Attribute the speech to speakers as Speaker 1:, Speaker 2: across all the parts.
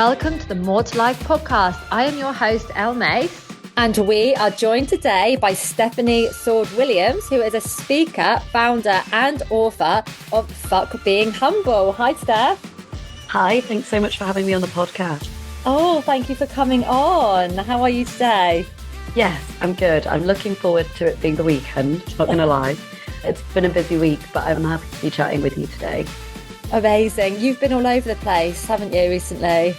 Speaker 1: Welcome to the More to Life podcast. I am your host, Elle Mace.
Speaker 2: And we are joined today by Stefaine Sword Williams, who is a speaker, founder and author of Fuck Being Humble. Hi, Steph.
Speaker 3: Hi, thanks so much for having me on the podcast.
Speaker 2: Oh, thank you for coming on. How are you today?
Speaker 3: Yes, I'm good. I'm looking forward to it being the weekend, not going to lie. It's been a busy week, but I'm happy to be chatting with you today.
Speaker 2: Amazing. You've been all over the place, haven't you, recently?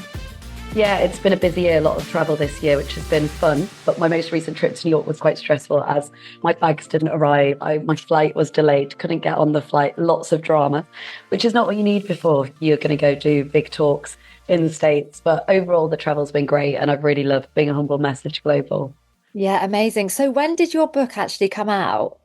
Speaker 3: Yeah, it's been a busy year, a lot of travel this year, which has been fun. But my most recent trip to New York was quite stressful as my bags didn't arrive. My flight was delayed, couldn't get on the flight, lots of drama, which is not what you need before you're going to go do big talks in the States. But overall, the travel's been great and I've really loved Being a Humble Message Global.
Speaker 2: Yeah, amazing. So when did your book actually come out?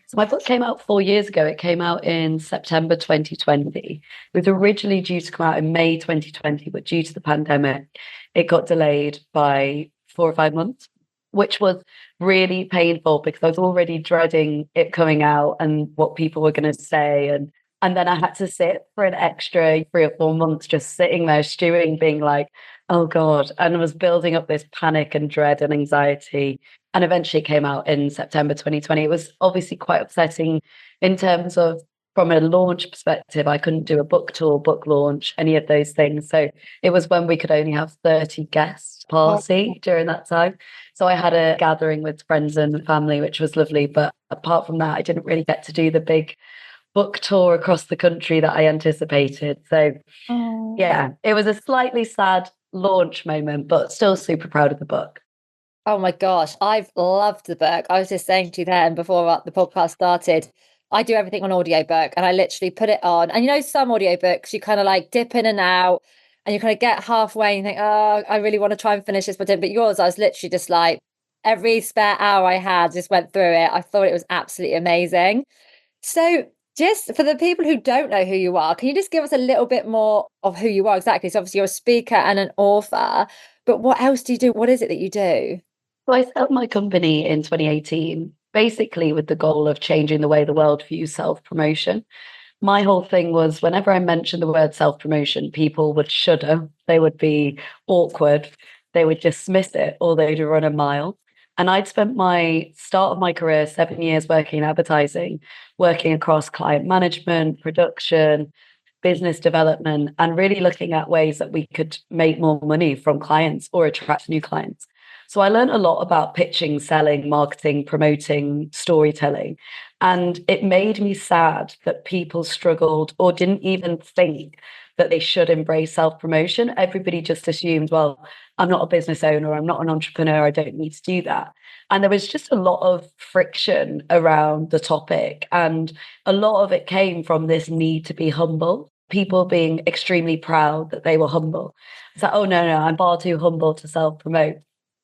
Speaker 3: So my book came out 4 years ago. It came out in September 2020. It was originally due to come out in May 2020, but due to the pandemic, it got delayed by 4 or 5 months, which was really painful because I was already dreading it coming out and what people were going to say. And then I had to sit for an extra 3 or 4 months just sitting there stewing, being like, oh God, and I was building up this panic and dread and anxiety. And eventually it came out in September 2020. It was obviously quite upsetting in terms of, from a launch perspective, I couldn't do a book tour, book launch, any of those things. So it was when we could only have 30 guests party during that time. So I had a gathering with friends and family, which was lovely. But apart from that, I didn't really get to do the big book tour across the country that I anticipated. So yeah, it was a slightly sad launch moment, but still super proud of the book.
Speaker 2: Oh my gosh, I've loved the book. I was just saying to you then before the podcast started, I do everything on audiobook and I literally put it on. And you know, some audiobooks, you kind of like dip in and out and you kind of get halfway and you think, oh, I really want to try and finish this. But yours, I was literally just like, every spare hour I had, just went through it. I thought it was absolutely amazing. So just for the people who don't know who you are, can you just give us a little bit more of who you are exactly? So obviously you're a speaker and an author, but what else do you do? What is it that you do?
Speaker 3: So I set up my company in 2018, basically with the goal of changing the way the world views self-promotion. My whole thing was whenever I mentioned the word self-promotion, people would shudder, they would be awkward, they would dismiss it, or they'd run a mile. And I'd spent my start of my career, 7 years working in advertising, working across client management, production, business development, and really looking at ways that we could make more money from clients or attract new clients. So I learned a lot about pitching, selling, marketing, promoting, storytelling. And it made me sad that people struggled or didn't even think that they should embrace self-promotion. Everybody just assumed, well, I'm not a business owner, I'm not an entrepreneur, I don't need to do that. And there was just a lot of friction around the topic. And a lot of it came from this need to be humble, people being extremely proud that they were humble. It's like, oh, no, I'm far too humble to self-promote.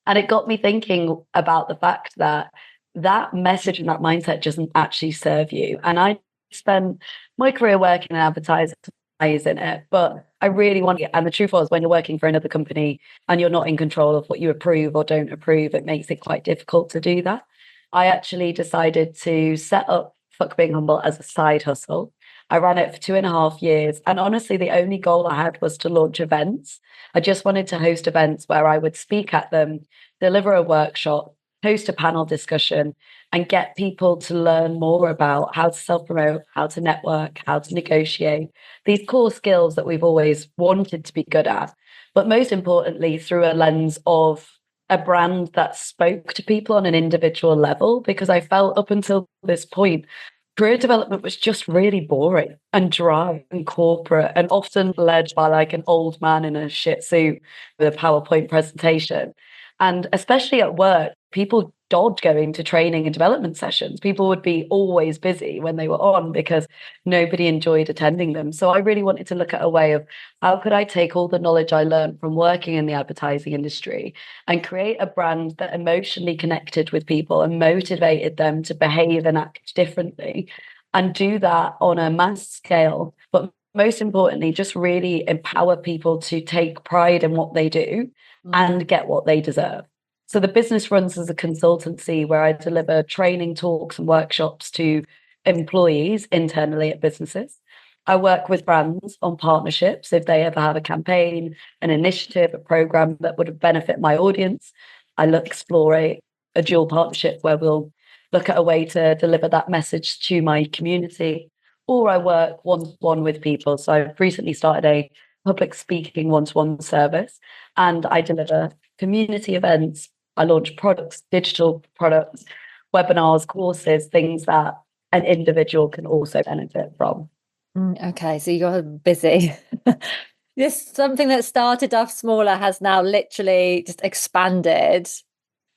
Speaker 3: And it got me thinking about the fact that that message and that mindset doesn't actually serve you. And I spent my career working in advertising in it, but I really want it. And the truth was, when you're working for another company and you're not in control of what you approve or don't approve, it makes it quite difficult to do that. I actually decided to set up Fuck Being Humble as a side hustle. I ran it for 2.5 years. And honestly, the only goal I had was to launch events. I just wanted to host events where I would speak at them, deliver a workshop, host a panel discussion, and get people to learn more about how to self-promote, how to network, how to negotiate, these core skills that we've always wanted to be good at. But most importantly, through a lens of a brand that spoke to people on an individual level, because I felt up until this point, career development was just really boring and dry and corporate and often led by like an old man in a shit suit with a PowerPoint presentation. And especially at work, people dodge going to training and development sessions. People would be always busy when they were on because nobody enjoyed attending them. So I really wanted to look at a way of how could I take all the knowledge I learned from working in the advertising industry and create a brand that emotionally connected with people and motivated them to behave and act differently, and do that on a mass scale. But most importantly, just really empower people to take pride in what they do and get what they deserve. So the business runs as a consultancy where I deliver training, talks and workshops to employees internally at businesses. I work with brands on partnerships. If they ever have a campaign, an initiative, a program that would benefit my audience, I explore a dual partnership where we'll look at a way to deliver that message to my community. Or I work one-to-one with people. So I've recently started a public speaking one-to-one service, and I deliver community events. I launch products, digital products, webinars, courses, things that an individual can also benefit from.
Speaker 2: Okay, so you're busy. This something that started off smaller has now literally just expanded.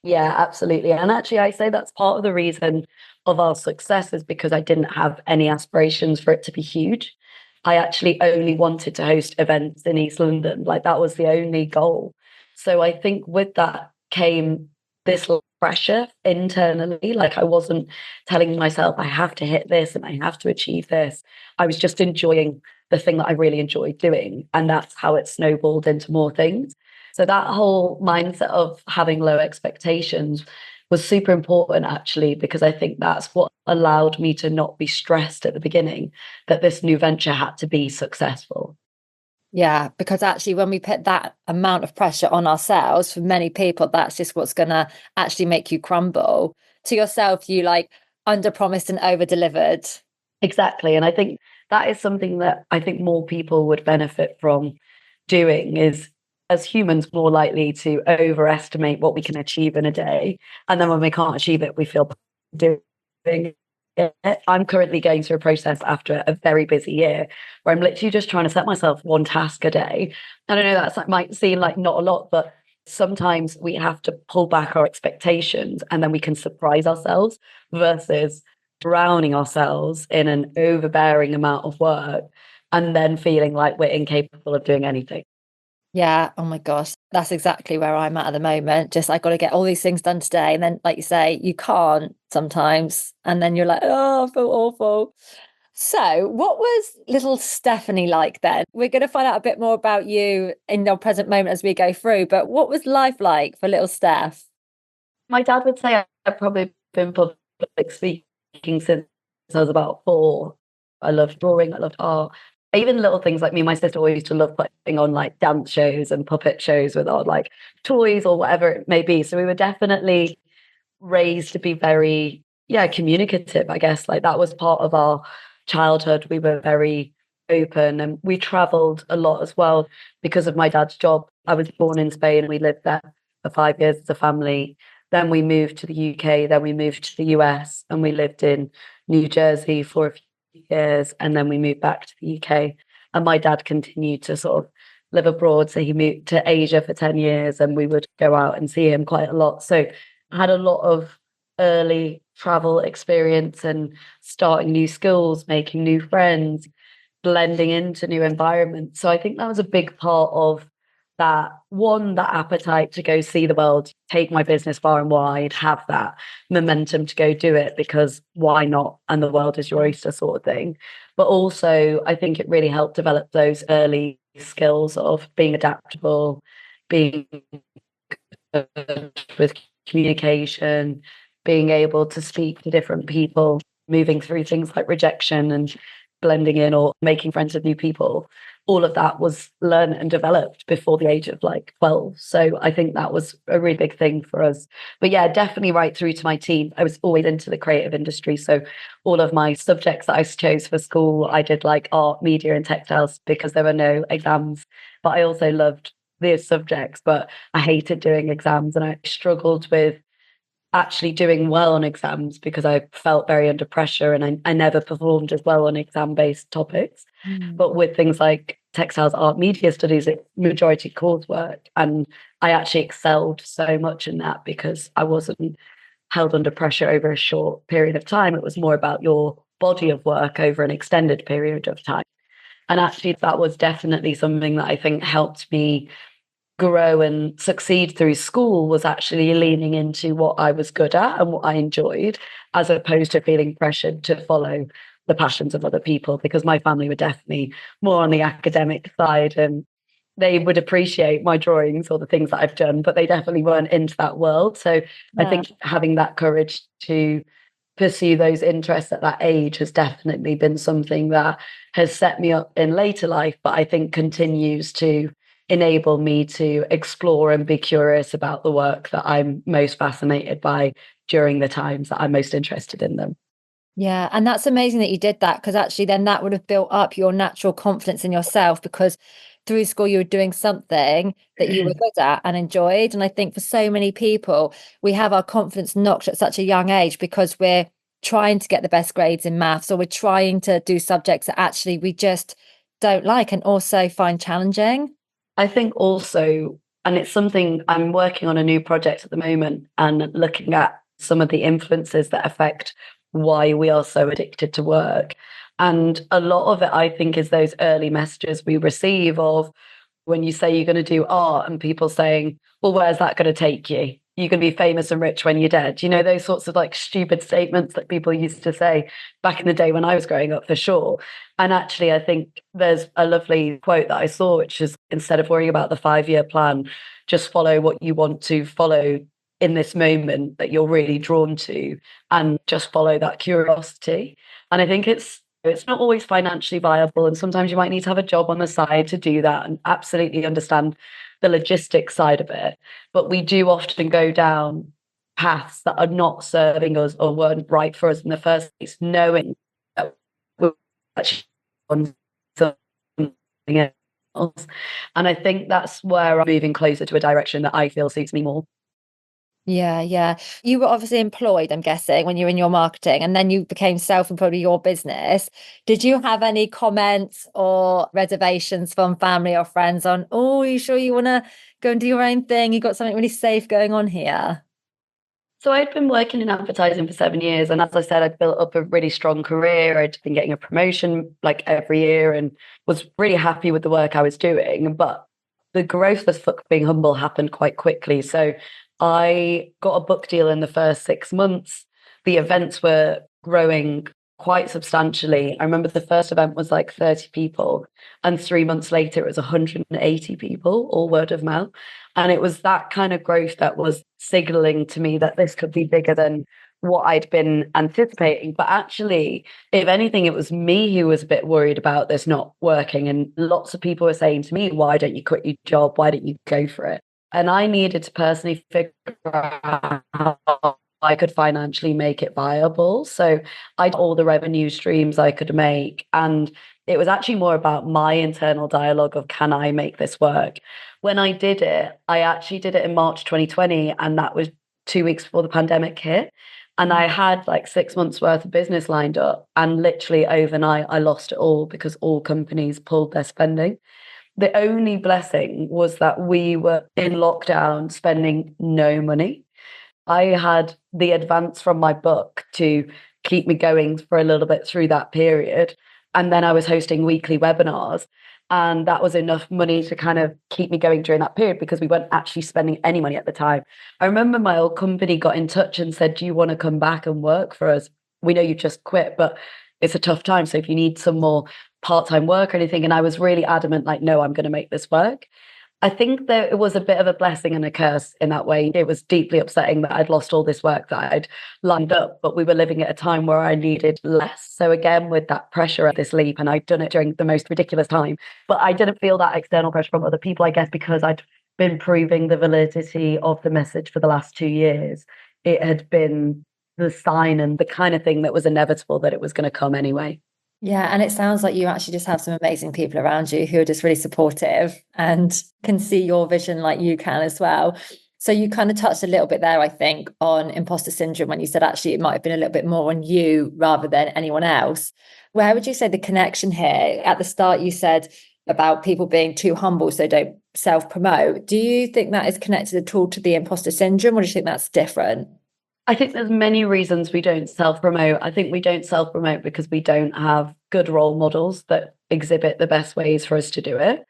Speaker 3: Yeah, absolutely. And actually, I say that's part of the reason of our success is because I didn't have any aspirations for it to be huge. I actually only wanted to host events in East London. Like that was the only goal. So I think with that came this pressure internally. Like I wasn't telling myself I have to hit this and I have to achieve this. I was just enjoying the thing that I really enjoyed doing. And that's how it snowballed into more things. So that whole mindset of having low expectations was super important actually, because I think that's what allowed me to not be stressed at the beginning that this new venture had to be successful.
Speaker 2: Yeah, because actually when we put that amount of pressure on ourselves, for many people, that's just what's gonna actually make you crumble. To yourself, you like under promised and over delivered.
Speaker 3: Exactly. And I think that is something that I think more people would benefit from doing is as humans more likely to overestimate what we can achieve in a day. And then when we can't achieve it, we feel doing it. I'm currently going through a process after a very busy year where I'm literally just trying to set myself one task a day. And I know that might seem like not a lot, but sometimes we have to pull back our expectations and then we can surprise ourselves versus drowning ourselves in an overbearing amount of work and then feeling like we're incapable of doing anything.
Speaker 2: Yeah. Oh my gosh. That's exactly where I'm at the moment. Just I got to get all these things done today. And then, like you say, you can't sometimes. And then you're like, oh, I feel awful. So, what was little Stefanie like then? We're going to find out a bit more about you in your present moment as we go through. But what was life like for little Steph?
Speaker 3: My dad would say I've probably been public speaking since I was about 4. I loved drawing, I loved art. Even little things like me and my sister always used to love putting on like dance shows and puppet shows with our like toys or whatever it may be. So we were definitely raised to be very, yeah, communicative, I guess. Like that was part of our childhood. We were very open and we traveled a lot as well because of my dad's job. I was born in Spain and we lived there for 5 years as a family. Then we moved to the UK, then we moved to the US and we lived in New Jersey for a few years. And then we moved back to the UK. And my dad continued to sort of live abroad. So he moved to Asia for 10 years and we would go out and see him quite a lot. So I had a lot of early travel experience and starting new skills, making new friends, blending into new environments. So I think that was a big part of that one, that appetite to go see the world, take my business far and wide, have that momentum to go do it because why not? And the world is your oyster sort of thing. But also, I think it really helped develop those early skills of being adaptable, being good with communication, being able to speak to different people, moving through things like rejection and blending in or making friends with new people. All of that was learned and developed before the age of like 12. So I think that was a really big thing for us. But yeah, definitely right through to my teen. I was always into the creative industry. So all of my subjects that I chose for school, I did like art, media, and textiles because there were no exams. But I also loved these subjects, but I hated doing exams and I struggled with actually doing well on exams because I felt very under pressure and I never performed as well on exam-based topics. But with things like textiles, art, media studies, it's majority coursework. And I actually excelled so much in that because I wasn't held under pressure over a short period of time. It was more about your body of work over an extended period of time. And actually, that was definitely something that I think helped me grow and succeed through school was actually leaning into what I was good at and what I enjoyed, as opposed to feeling pressured to follow the passions of other people, because my family were definitely more on the academic side and they would appreciate my drawings or the things that I've done, but they definitely weren't into that world. So I think having that courage to pursue those interests at that age has definitely been something that has set me up in later life, but I think continues to enable me to explore and be curious about the work that I'm most fascinated by during the times that I'm most interested in them.
Speaker 2: Yeah, and that's amazing that you did that, because actually then that would have built up your natural confidence in yourself, because through school you were doing something that you were good at and enjoyed. And I think for so many people, we have our confidence knocked at such a young age because we're trying to get the best grades in maths, or we're trying to do subjects that actually we just don't like and also find challenging.
Speaker 3: I think also, and it's something I'm working on a new project at the moment and looking at some of the influences that affect why we are so addicted to work. And a lot of it, I think, is those early messages we receive of when you say you're going to do art and people saying, well, where's that going to take you? You're going to be famous and rich when you're dead. You know, those sorts of like stupid statements that people used to say back in the day when I was growing up, for sure. And actually, I think there's a lovely quote that I saw, which is, instead of worrying about the 5-year plan, just follow what you want to follow in this moment that you're really drawn to, and just follow that curiosity. And I think it's not always financially viable, and sometimes you might need to have a job on the side to do that, and absolutely understand the logistics side of it. But we do often go down paths that are not serving us or weren't right for us in the first place, knowing that we're actually on something else. And I think that's where I'm moving closer to a direction that I feel suits me more.
Speaker 2: Yeah, yeah. You were obviously employed, I'm guessing, when you were in your marketing, and then you became self-employed with your business. Did you have any comments or reservations from family or friends on, oh, are you sure you want to go and do your own thing? You got something really safe going on here?
Speaker 3: So I'd been working in advertising for 7 years. And as I said, I'd built up a really strong career. I'd been getting a promotion like every year and was really happy with the work I was doing. But the growth, as fuck being humble, happened quite quickly. So I got a book deal in the first 6 months. The events were growing quite substantially. I remember the first event was like 30 people, and 3 months later, it was 180 people, all word of mouth. And it was that kind of growth that was signaling to me that this could be bigger than what I'd been anticipating. But actually, if anything, it was me who was a bit worried about this not working. And lots of people were saying to me, why don't you quit your job? Why don't you go for it? And I needed to personally figure out how I could financially make it viable. So I did all the revenue streams I could make. And it was actually more about my internal dialogue of, can I make this work? When I did it, I actually did it in March 2020. And that was 2 weeks before the pandemic hit. And I had like 6 months worth of business lined up. And literally overnight, I lost it all because all companies pulled their spending. The only blessing was that we were in lockdown spending no money. I had the advance from my book to keep me going for a little bit through that period. And then I was hosting weekly webinars. And that was enough money to kind of keep me going during that period because we weren't actually spending any money at the time. I remember my old company got in touch and said, do you want to come back and work for us? We know you just quit, but it's a tough time. So if you need some more part-time work or anything. And I was really adamant, like, no, I'm going to make this work. I think that it was a bit of a blessing and a curse in that way. It was deeply upsetting that I'd lost all this work that I'd lined up, but we were living at a time where I needed less. So again, with that pressure at this leap, and I'd done it during the most ridiculous time, but I didn't feel that external pressure from other people, I guess, because I'd been proving the validity of the message for the last 2 years. It had been the sign and the kind of thing that was inevitable that it was going to come anyway.
Speaker 2: Yeah, and it sounds like you actually just have some amazing people around you who are just really supportive and can see your vision like you can as well. So you kind of touched a little bit there, I think, on imposter syndrome when you said actually it might have been a little bit more on you rather than anyone else. Where would you say the connection here? At the start, you said about people being too humble so don't self-promote. Do you think that is connected at all to the imposter syndrome, or do you think that's different?
Speaker 3: I think there's many reasons we don't self-promote. I think we don't self-promote because we don't have good role models that exhibit the best ways for us to do it.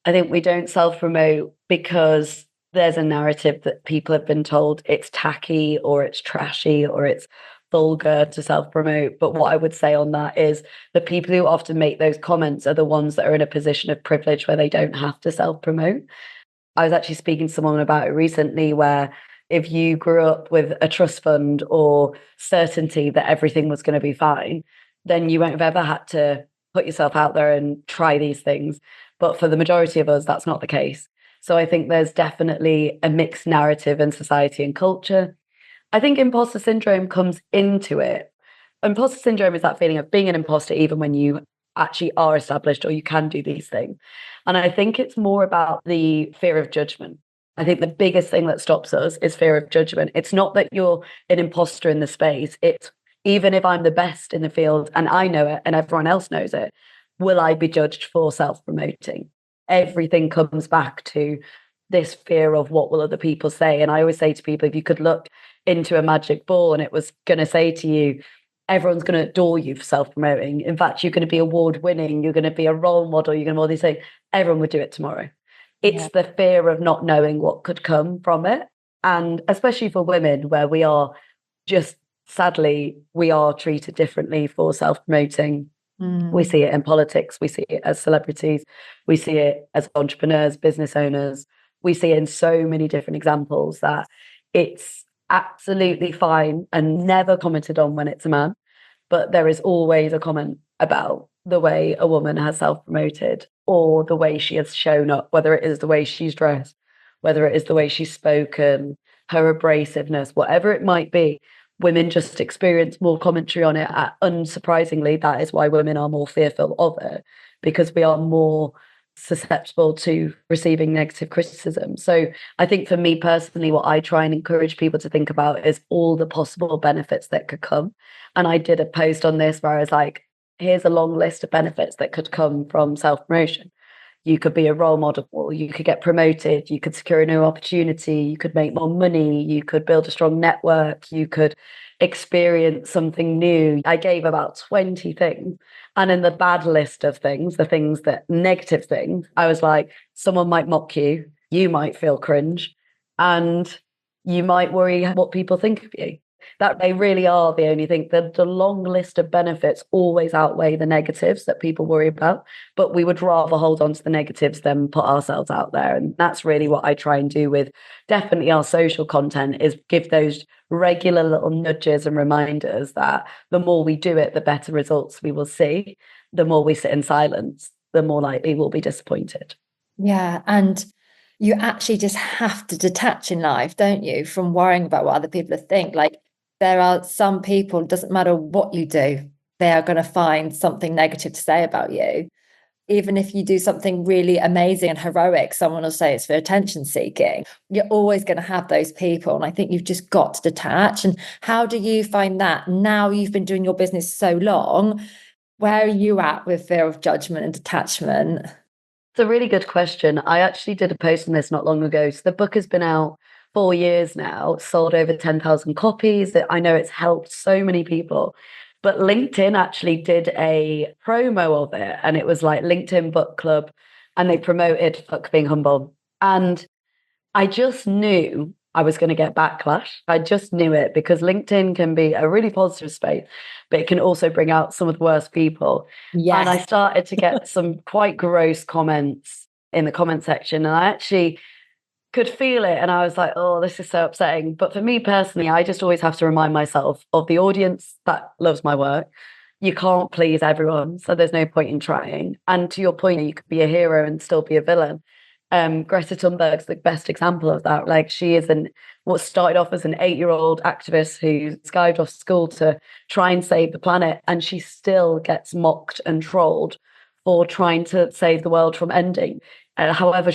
Speaker 3: I think we don't self-promote because there's a narrative that people have been told it's tacky or it's trashy or it's vulgar to self-promote. But what I would say on that is the people who often make those comments are the ones that are in a position of privilege where they don't have to self-promote. I was actually speaking to someone about it recently where if you grew up with a trust fund or certainty that everything was going to be fine, then you won't have ever had to put yourself out there and try these things. But for the majority of us, that's not the case. So I think there's definitely a mixed narrative in society and culture. I think imposter syndrome comes into it. Imposter syndrome is that feeling of being an imposter even when you actually are established or you can do these things. And I think it's more about the fear of judgment. I think the biggest thing that stops us is fear of judgment. It's not that you're an imposter in the space. It's even if I'm the best in the field and I know it and everyone else knows it, will I be judged for self-promoting? Everything comes back to this fear of what will other people say. And I always say to people, if you could look into a magic ball and it was going to say to you, everyone's going to adore you for self-promoting. In fact, you're going to be award-winning. You're going to be a role model. You're going to all these things. Everyone would do it tomorrow. It's the fear of not knowing what could come from it. And especially for women, where we are just, sadly, we are treated differently for self-promoting. We see it in politics. We see it as celebrities. We see it as entrepreneurs, business owners. We see it in so many different examples that it's absolutely fine and never commented on when it's a man. But there is always a comment about the way a woman has self-promoted or the way she has shown up, whether it is the way she's dressed, whether it is the way she's spoken, her abrasiveness, whatever it might be. Women just experience more commentary on it. Unsurprisingly, that is why women are more fearful of it, because we are more susceptible to receiving negative criticism. So I think for me personally, what I try and encourage people to think about is all the possible benefits that could come. And I did a post on this where I was like, here's a long list of benefits that could come from self-promotion. You could be a role model, you could get promoted, you could secure a new opportunity, you could make more money, you could build a strong network, you could experience something new. I gave about 20 things. And in the bad list of things, the things that negative things, I was like, someone might mock you, you might feel cringe, and you might worry what people think of you. That they really are the only thing. The long list of benefits always outweigh the negatives that people worry about, but we would rather hold on to the negatives than put ourselves out there. And that's really what I try and do with definitely our social content, is give those regular little nudges and reminders that the more we do it, the better results we will see. The more we sit in silence, the more likely we'll be disappointed.
Speaker 2: Yeah. And you actually just have to detach in life, don't you, from worrying about what other people think. Like, there are some people, it doesn't matter what you do, they are going to find something negative to say about you. Even if you do something really amazing and heroic, someone will say it's for attention seeking. You're always going to have those people. And I think you've just got to detach. And how do you find that now you've been doing your business so long? Where are you at with fear of judgment and detachment?
Speaker 3: It's a really good question. I actually did a post on this not long ago. So the book has been out 4 years now. It's sold over 10,000 copies. I know it's helped so many people. But LinkedIn actually did a promo of it. And it was like LinkedIn Book Club. And they promoted Fuck Being Humble. And I just knew I was going to get backlash. I just knew it, because LinkedIn can be a really positive space, but it can also bring out some of the worst people. Yes. And I started to get some quite gross comments in the comment section. And I actually could feel it. And I was like, oh, this is so upsetting. But for me personally, I just always have to remind myself of the audience that loves my work. You can't please everyone, so there's no point in trying. And to your point, you could be a hero and still be a villain. Greta Thunberg's the best example of that. Like, she is what started off as an 8-year-old activist who skived off school to try and save the planet, and she still gets mocked and trolled for trying to save the world from ending. However,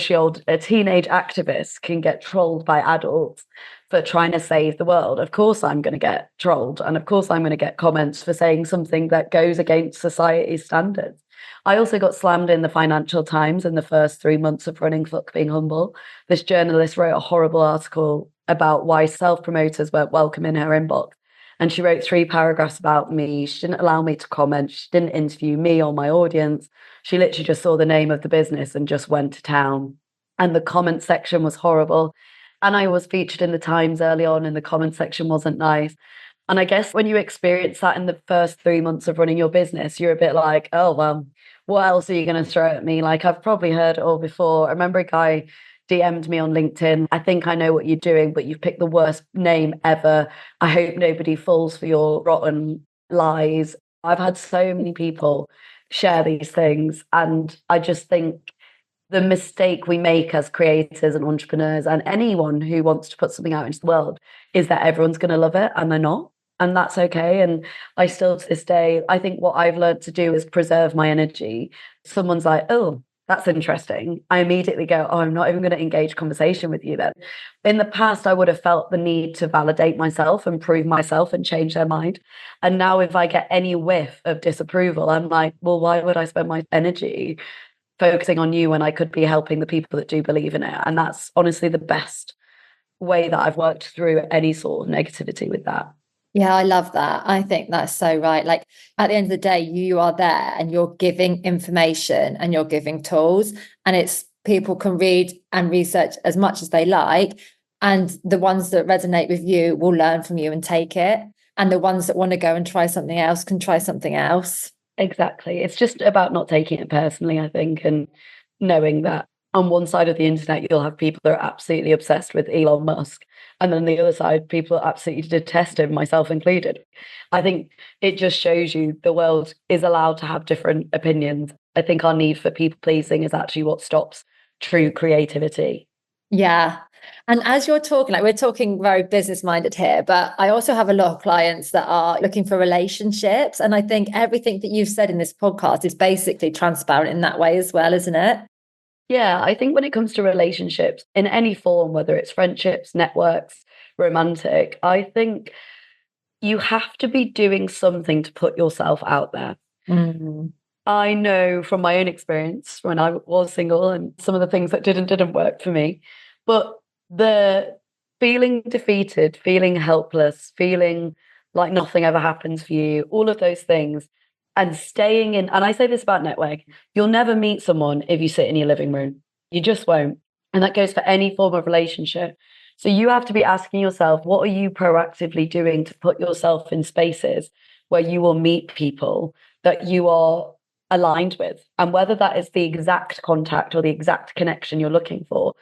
Speaker 3: a teenage activist can get trolled by adults for trying to save the world. Of course, I'm going to get trolled, and of course, I'm going to get comments for saying something that goes against society's standards. I also got slammed in the Financial Times in the first 3 months of running Fuck Being Humble. This journalist wrote a horrible article about why self-promoters weren't welcome in her inbox. And she wrote 3 paragraphs about me. She didn't allow me to comment. She didn't interview me or my audience. She literally just saw the name of the business and just went to town. And the comment section was horrible. And I was featured in the Times early on, and the comment section wasn't nice. And I guess when you experience that in the first 3 months of running your business, you're a bit like, oh, well, what else are you going to throw at me? Like, I've probably heard it all before. I remember a guy DM'd me on LinkedIn. I think I know what you're doing, but you've picked the worst name ever. I hope nobody falls for your rotten lies. I've had so many people share these things. And I just think the mistake we make as creators and entrepreneurs and anyone who wants to put something out into the world is that everyone's going to love it, and they're not. And that's okay. And I still, to this day, I think what I've learned to do is preserve my energy. Someone's like, oh, that's interesting. I immediately go, oh, I'm not even going to engage conversation with you then. In the past, I would have felt the need to validate myself and prove myself and change their mind. And now if I get any whiff of disapproval, I'm like, well, why would I spend my energy focusing on you when I could be helping the people that do believe in it? And that's honestly the best way that I've worked through any sort of negativity with that.
Speaker 2: Yeah, I love that. I think that's so right. Like at the end of the day, you are there and you're giving information and you're giving tools, and it's people can read and research as much as they like. And the ones that resonate with you will learn from you and take it. And the ones that want to go and try something else can try something else.
Speaker 3: Exactly. It's just about not taking it personally, I think, and knowing that on one side of the internet, you'll have people that are absolutely obsessed with Elon Musk. And then on the other side, people absolutely detest him, myself included. I think it just shows you the world is allowed to have different opinions. I think our need for people pleasing is actually what stops true creativity.
Speaker 2: Yeah. And as you're talking, like we're talking very business minded here, but I also have a lot of clients that are looking for relationships. And I think everything that you've said in this podcast is basically transparent in that way as well, isn't it?
Speaker 3: Yeah, I think when it comes to relationships in any form, whether it's friendships, networks, romantic, I think you have to be doing something to put yourself out there.
Speaker 2: Mm.
Speaker 3: I know from my own experience when I was single and some of the things that didn't work for me, but the feeling defeated, feeling helpless, feeling like nothing ever happens for you, all of those things, and staying in, and I say this about networking, you'll never meet someone if you sit in your living room. You just won't. And that goes for any form of relationship. So you have to be asking yourself, what are you proactively doing to put yourself in spaces where you will meet people that you are aligned with? And whether that is the exact contact or the exact connection you're looking for,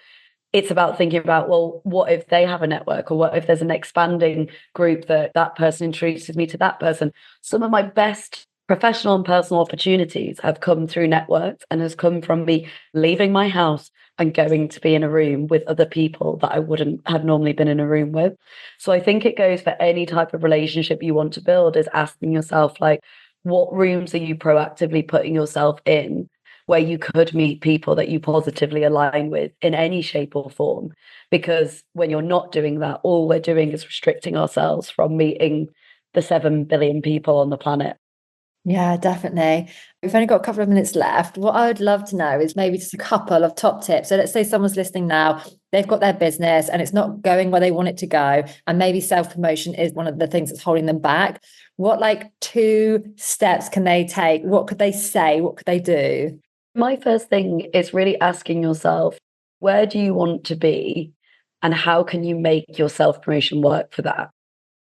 Speaker 3: it's about thinking about, well, what if they have a network, or what if there's an expanding group that person introduces me to that person? Some of my best professional and personal opportunities have come through networks and has come from me leaving my house and going to be in a room with other people that I wouldn't have normally been in a room with. So I think it goes for any type of relationship you want to build, is asking yourself, like, what rooms are you proactively putting yourself in where you could meet people that you positively align with in any shape or form? Because when you're not doing that, all we're doing is restricting ourselves from meeting the 7 billion people on the planet.
Speaker 2: Yeah, definitely. We've only got a couple of minutes left. What I would love to know is maybe just a couple of top tips. So let's say someone's listening now, they've got their business and it's not going where they want it to go, and maybe self-promotion is one of the things that's holding them back. What like 2 steps can they take? What could they say? What could they do?
Speaker 3: My first thing is really asking yourself, where do you want to be and how can you make your self-promotion work for that?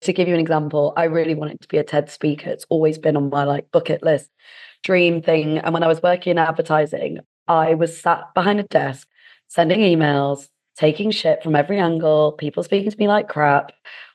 Speaker 3: To give you an example, I really wanted to be a TED speaker. It's always been on my like bucket list dream thing. And when I was working in advertising, I was sat behind a desk, sending emails, taking shit from every angle, people speaking to me like crap,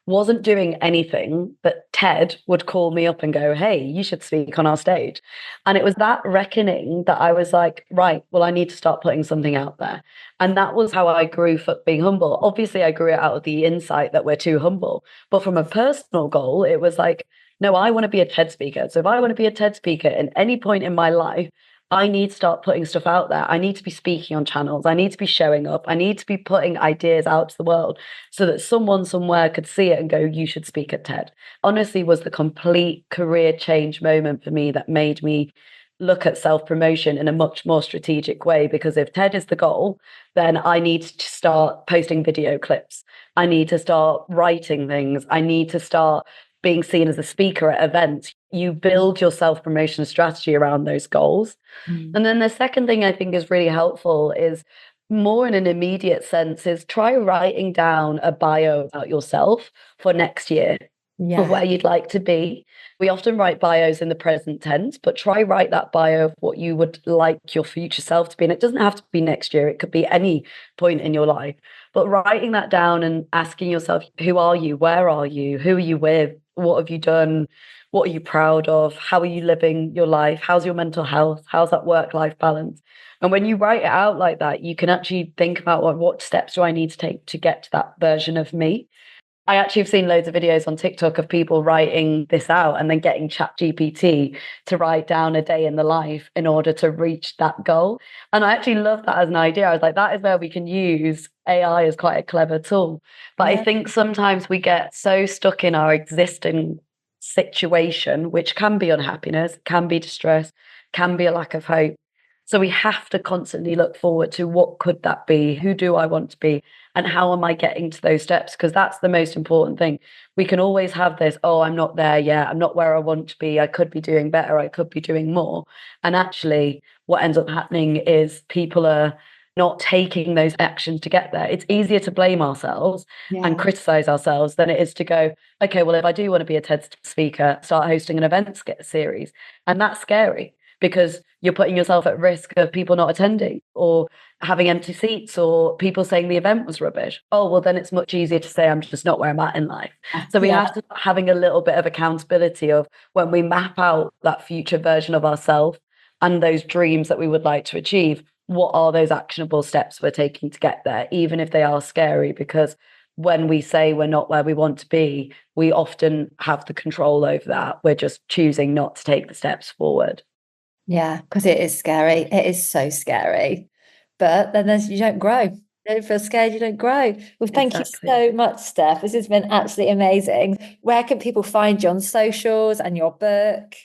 Speaker 3: wasn't doing anything, but TED would call me up and go, hey, you should speak on our stage. And it was that reckoning that I was like, right, well, I need to start putting something out there. And that was how I grew for being humble. Obviously, I grew it out of the insight that we're too humble. But from a personal goal, it was like, no, I want to be a TED speaker. So if I want to be a TED speaker at any point in my life, I need to start putting stuff out there. I need to be speaking on channels. I need to be showing up. I need to be putting ideas out to the world so that someone somewhere could see it and go, you should speak at TED. Honestly, was the complete career change moment for me that made me look at self-promotion in a much more strategic way. Because if TED is the goal, then I need to start posting video clips. I need to start writing things. I need to start being seen as a speaker at events. You build your self-promotion strategy around those goals. And then the second thing I think is really helpful is more in an immediate sense is try writing down a bio about yourself for next year. of where you'd like to be. We often write bios in the present tense, but try write that bio of what you would like your future self to be. And it doesn't have to be next year, it could be any point in your life. But writing that down and asking yourself, who are you? Where are you? Who are you with? What have you done? What are you proud of? How are you living your life? How's your mental health? How's that work-life balance? And when you write it out like that, you can actually think about what steps do I need to take to get to that version of me. I actually have seen loads of videos on TikTok of people writing this out and then getting ChatGPT to write down a day in the life in order to reach that goal. And I actually love that as an idea. I was like, that is where we can use AI as quite a clever tool. But I think sometimes we get so stuck in our existing situation, which can be unhappiness, can be distress, can be a lack of hope. So we have to constantly look forward to what could that be? Who do I want to be? And how am I getting to those steps? Because that's the most important thing. We can always have this, oh, I'm not there yet. I'm not where I want to be. I could be doing better. I could be doing more. And actually, what ends up happening is people are not taking those actions to get there. It's easier to blame ourselves and criticize ourselves than it is to go, okay, well, if I do want to be a TED speaker, start hosting an event series. And that's scary, because you're putting yourself at risk of people not attending or having empty seats or people saying the event was rubbish. Oh, well, then it's much easier to say I'm just not where I'm at in life. So we have to having a little bit of accountability of when we map out that future version of ourselves and those dreams that we would like to achieve, what are those actionable steps we're taking to get there, even if they are scary? Because when we say we're not where we want to be, we often have the control over that. We're just choosing not to take the steps forward.
Speaker 2: Yeah, because it is scary. It is so scary. But then you don't grow. You don't feel scared, you don't grow. Well, thank you so much, Steph. This has been absolutely amazing. Where can people find you on socials and your book?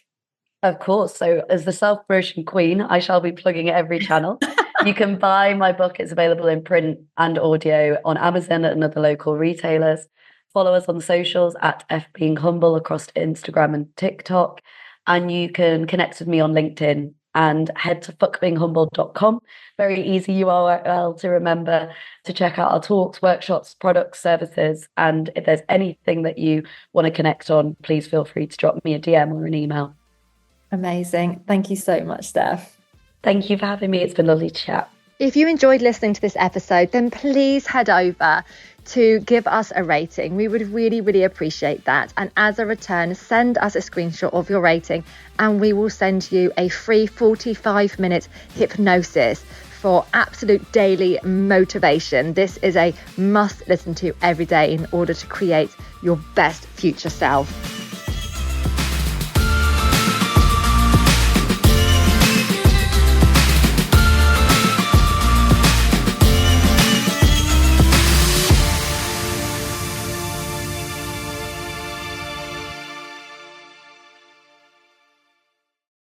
Speaker 3: Of course. So as the self-promotion queen, I shall be plugging every channel. You can buy my book. It's available in print and audio on Amazon and other local retailers. Follow us on socials at FBeingHumble across Instagram and TikTok. And you can connect with me on LinkedIn and head to fuckbeinghumble.com. Very easy URL to remember to check out our talks, workshops, products, services. And if there's anything that you want to connect on, please feel free to drop me a DM or an email.
Speaker 2: Amazing. Thank you so much, Steph.
Speaker 3: Thank you for having me. It's been lovely to chat.
Speaker 1: If you enjoyed listening to this episode, then please head over to give us a rating. We would really, really appreciate that. And as a return, send us a screenshot of your rating and we will send you a free 45-minute hypnosis for absolute daily motivation. This is a must listen to every day in order to create your best future self.